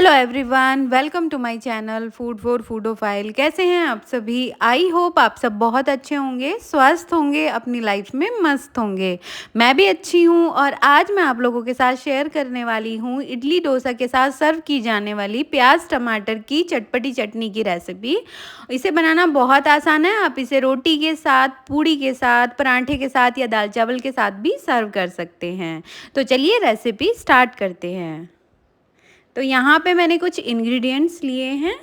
Hello everyone, welcome to my channel food for foodophile. कैसे हैं आप सभी? आई होप आप सब बहुत अच्छे होंगे, स्वस्थ होंगे, अपनी लाइफ में मस्त होंगे। मैं भी अच्छी हूँ और आज मैं आप लोगों के साथ शेयर करने वाली हूँ इडली डोसा के साथ सर्व की जाने वाली प्याज टमाटर की चटपटी चटनी की रेसिपी। इसे बनाना बहुत आसान है। आप इसे रोटी के साथ, पूड़ी के साथ, पराठे के साथ या दाल चावल के साथ भी सर्व कर सकते हैं। तो चलिए रेसिपी स्टार्ट करते हैं। तो यहाँ पे मैंने कुछ इंग्रेडिएंट्स लिए हैं।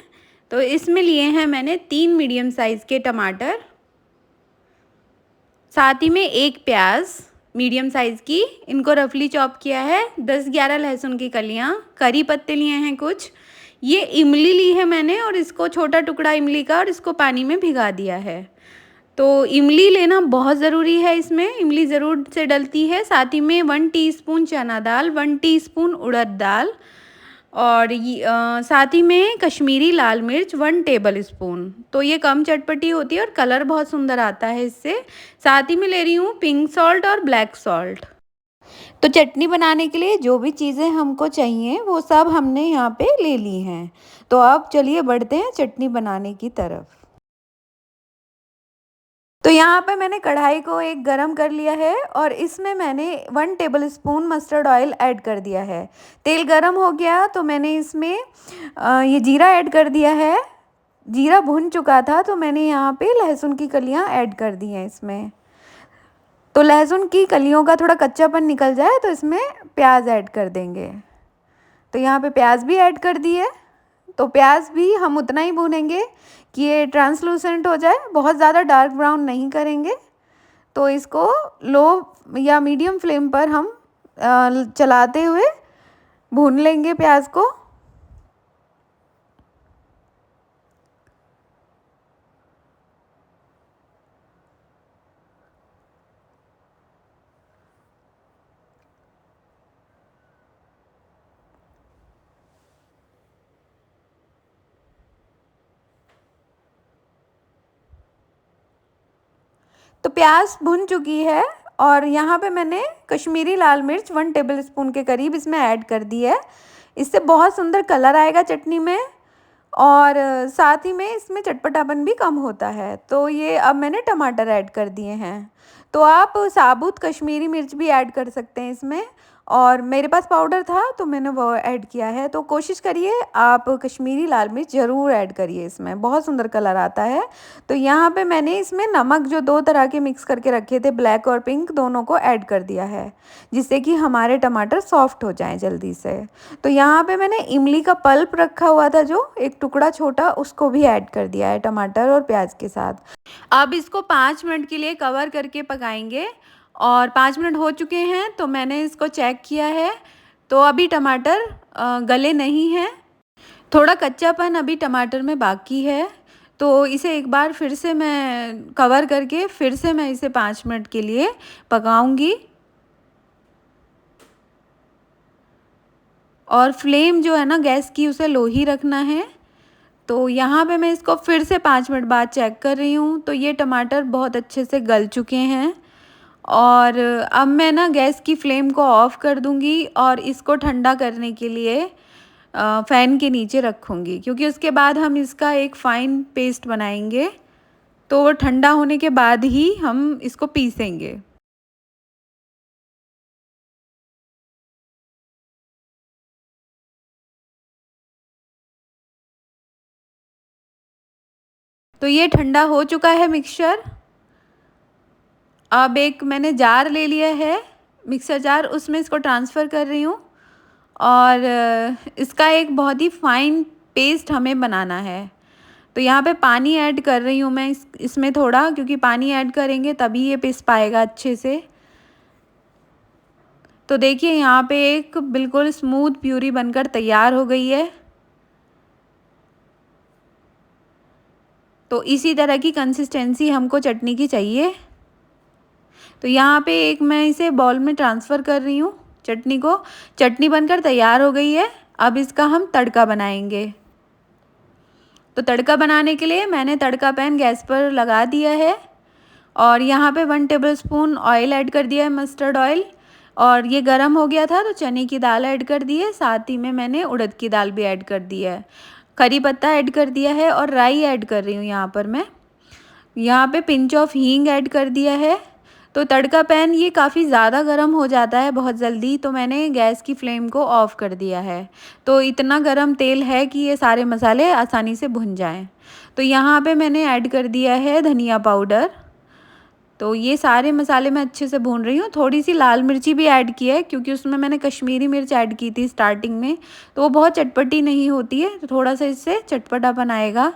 तो इसमें लिए हैं मैंने 3 मीडियम साइज़ के टमाटर, साथ ही में एक प्याज मीडियम साइज़ की, इनको रफली चॉप किया है। 10-11 लहसुन की कलियाँ, करी पत्ते लिए हैं कुछ। ये इमली ली है मैंने और इसको छोटा टुकड़ा इमली का, और इसको पानी में भिगा दिया है। तो इमली लेना बहुत ज़रूरी है, इसमें इमली ज़रूर से डलती है। साथ ही में 1 टीस्पून चना दाल, 1 टीस्पून उड़द दाल, और साथ ही में कश्मीरी लाल मिर्च 1 टेबल स्पून। तो ये कम चटपटी होती है और कलर बहुत सुंदर आता है इससे। साथ ही में ले रही हूँ पिंक सॉल्ट और ब्लैक सॉल्ट। तो चटनी बनाने के लिए जो भी चीज़ें हमको चाहिए वो सब हमने यहाँ पे ले ली हैं। तो अब चलिए बढ़ते हैं चटनी बनाने की तरफ। तो यहाँ पे मैंने कढ़ाई को एक गरम कर लिया है और इसमें मैंने 1 टेबलस्पून मस्टर्ड ऑयल ऐड कर दिया है। तेल गरम हो गया तो मैंने इसमें ये जीरा ऐड कर दिया है। जीरा भुन चुका था तो मैंने यहाँ पे लहसुन की कलियाँ ऐड कर दी हैं इसमें। तो लहसुन की कलियों का थोड़ा कच्चापन निकल जाए तो इसमें प्याज ऐड कर देंगे। तो यहाँ पे प्याज भी ऐड कर दी है। तो प्याज भी हम उतना ही भूनेंगे कि ये ट्रांसलूसेंट हो जाए, बहुत ज़्यादा डार्क ब्राउन नहीं करेंगे। तो इसको लो या मीडियम फ्लेम पर हम चलाते हुए भून लेंगे प्याज को। तो प्याज भुन चुकी है और यहाँ पे मैंने कश्मीरी लाल मिर्च 1 टेबलस्पून के करीब इसमें ऐड कर दी है। इससे बहुत सुंदर कलर आएगा चटनी में, और साथ ही में इसमें चटपटापन भी कम होता है। तो ये अब मैंने टमाटर ऐड कर दिए हैं। तो आप साबुत कश्मीरी मिर्च भी ऐड कर सकते हैं इसमें, और मेरे पास पाउडर था तो मैंने वो ऐड किया है। तो कोशिश करिए आप कश्मीरी लाल मिर्च ज़रूर ऐड करिए, इसमें बहुत सुंदर कलर आता है। तो यहाँ पे मैंने इसमें नमक जो 2 तरह के मिक्स करके रखे थे, ब्लैक और पिंक, दोनों को ऐड कर दिया है, जिससे कि हमारे टमाटर सॉफ्ट हो जाएं जल्दी से। तो यहाँ पे मैंने इमली का पल्प रखा हुआ था, जो एक टुकड़ा छोटा, उसको भी ऐड कर दिया है टमाटर और प्याज के साथ। अब इसको 5 मिनट के लिए कवर करके पकाएंगे, और 5 मिनट हो चुके हैं तो मैंने इसको चेक किया है। तो अभी टमाटर गले नहीं हैं, थोड़ा कच्चापन अभी टमाटर में बाकी है। तो इसे एक बार फिर से मैं कवर करके फिर से मैं इसे 5 मिनट के लिए पकाऊंगी, और फ्लेम जो है ना गैस की, उसे लो ही रखना है। तो यहाँ पे मैं इसको फिर से 5 मिनट बाद चेक कर रही हूँ। तो ये टमाटर बहुत अच्छे से गल चुके हैं, और अब मैं ना गैस की फ्लेम को ऑफ़ कर दूँगी और इसको ठंडा करने के लिए फ़ैन के नीचे रखूँगी, क्योंकि उसके बाद हम इसका एक फ़ाइन पेस्ट बनाएंगे। तो वो ठंडा होने के बाद ही हम इसको पीसेंगे। तो ये ठंडा हो चुका है मिक्सचर। अब एक मैंने जार ले लिया है, मिक्सर जार, उसमें इसको ट्रांसफ़र कर रही हूँ, और इसका एक बहुत ही फ़ाइन पेस्ट हमें बनाना है। तो यहाँ पे पानी ऐड कर रही हूँ मैं इसमें थोड़ा, क्योंकि पानी ऐड करेंगे तभी ये पिस पाएगा अच्छे से। तो देखिए यहाँ पे एक बिल्कुल स्मूथ प्यूरी बनकर तैयार हो गई है। तो इसी तरह की कंसिस्टेंसी हमको चटनी की चाहिए। तो यहाँ पे एक मैं इसे बाउल में ट्रांसफ़र कर रही हूँ चटनी को। चटनी बनकर तैयार हो गई है। अब इसका हम तड़का बनाएंगे। तो तड़का बनाने के लिए मैंने तड़का पैन गैस पर लगा दिया है, और यहाँ पे 1 टेबलस्पून ऑयल ऐड कर दिया है, मस्टर्ड ऑयल, और ये गरम हो गया था तो चने की दाल ऐड कर दी है, साथ ही में मैंने उड़द की दाल भी ऐड कर दी है। करी पत्ता ऐड कर दिया है और राई ऐड कर रही हूँ यहाँ पर मैं। यहाँ पे पिंच ऑफ हींग ऐड कर दिया है। तो तड़का पैन ये काफ़ी ज़्यादा गर्म हो जाता है बहुत जल्दी, तो मैंने गैस की फ्लेम को ऑफ़ कर दिया है। तो इतना गरम तेल है कि ये सारे मसाले आसानी से भुन जाएँ। तो यहाँ पे मैंने ऐड कर दिया है धनिया पाउडर। तो ये सारे मसाले मैं अच्छे से भून रही हूँ। थोड़ी-सी लाल मिर्ची भी ऐड की है क्योंकि उसमें मैंने कश्मीरी मिर्च ऐड की थी स्टार्टिंग में, तो वो बहुत चटपटी नहीं होती है, तो थोड़ा-सा इससे चटपटापन आएगा।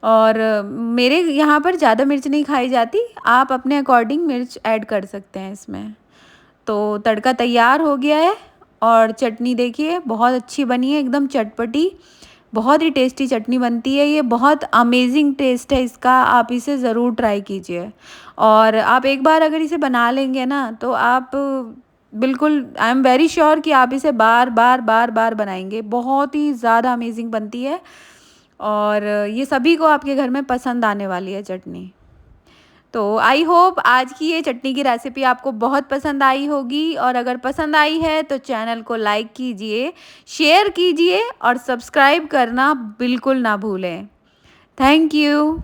और मेरे यहाँ पर ज़्यादा मिर्च नहीं खाई जाती, आप अपने अकॉर्डिंग मिर्च ऐड कर सकते हैं इसमें। तो तड़का तैयार हो गया है और चटनी देखिए बहुत अच्छी बनी है, एकदम चटपटी। बहुत ही टेस्टी चटनी बनती है ये, बहुत अमेज़िंग टेस्ट है इसका, आप इसे ज़रूर ट्राई कीजिए। और आप एक बार अगर इसे बना लेंगे ना तो आप बिल्कुल आई एम वेरी श्योर कि आप इसे बार-बार, बार-बार बनाएँगे। बहुत ही ज़्यादा अमेज़िंग बनती है और ये सभी को आपके घर में पसंद आने वाली है चटनी। तो आई होप आज की ये चटनी की रेसिपी आपको बहुत पसंद आई होगी, और अगर पसंद आई है तो चैनल को लाइक कीजिए, शेयर कीजिए और सब्सक्राइब करना बिल्कुल ना भूलें। Thank you.